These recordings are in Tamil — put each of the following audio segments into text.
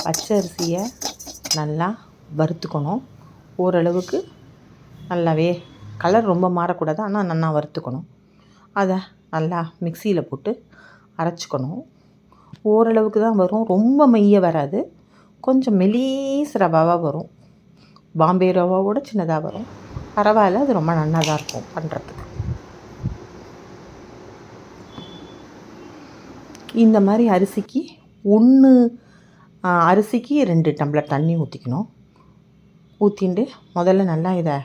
பச்சரிசியை நல்லா வறுத்துக்கணும். ஓரளவுக்கு நல்லாவே கலர் ரொம்ப மாறக்கூடாது, ஆனால் நல்லா வறுத்துக்கணும். அதை நல்லா மிக்சியில் போட்டு அரைச்சிக்கணும். ஓரளவுக்கு தான் வரும், ரொம்ப மைய வராது, கொஞ்சம் மெலீஸ் ரவாவாக வரும். பாம்பே ரவாவோட சின்னதாக வரும், பரவாயில்ல, அது ரொம்ப நல்லா தான் இருக்கும் பண்ணுறதுக்கு. இந்த மாதிரி அரிசிக்கு 2 டம்ளர் தண்ணி ஊற்றிக்கணும். ஊற்றிண்டு முதல்ல நல்லா இதை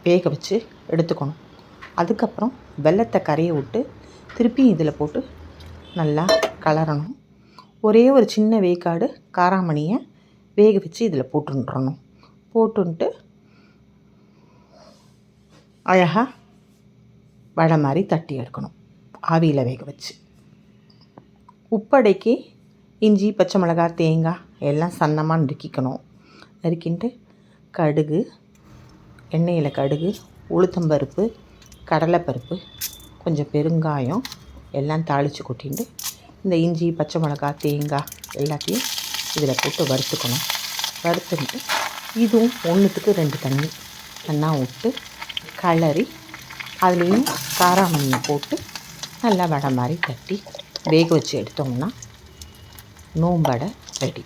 வேக வச்சு எடுத்துக்கணும். அதுக்கப்புறம் வெல்லத்தை கரைய விட்டு திருப்பி இதில் போட்டு நல்லா கலரணும். ஒரே ஒரு சின்ன வேக்காடு காராமணியை வேக வச்சு இதில் போட்டுன்றணும். போட்டுன்ட்டு அழகாக வடை மாதிரி தட்டி எடுக்கணும், ஆவியில் வேக வச்சு. உப்படைக்கு இஞ்சி, பச்சை மிளகாய், தேங்காய் எல்லாம் சன்னமாக நறுக்கிட்டு கடுகு, எண்ணெயில் கடுகு, உளுத்தம்பருப்பு, கடலைப்பருப்பு, கொஞ்சம் பெருங்காயம் எல்லாம் தாளித்து கொட்டிட்டு இந்த இஞ்சி, பச்சை மிளகாய், தேங்காய் எல்லாத்தையும் இதில் போட்டு வறுத்துக்கணும். வறுத்துட்டு இதுவும் 1க்கு 2 தண்ணி நல்லா விட்டு கலரி அதுலேயும் காராமணியை போட்டு நல்லா வடை மாதிரி தட்டி வேக வச்சு எடுத்தோம்னா நோம்படை ரெடி.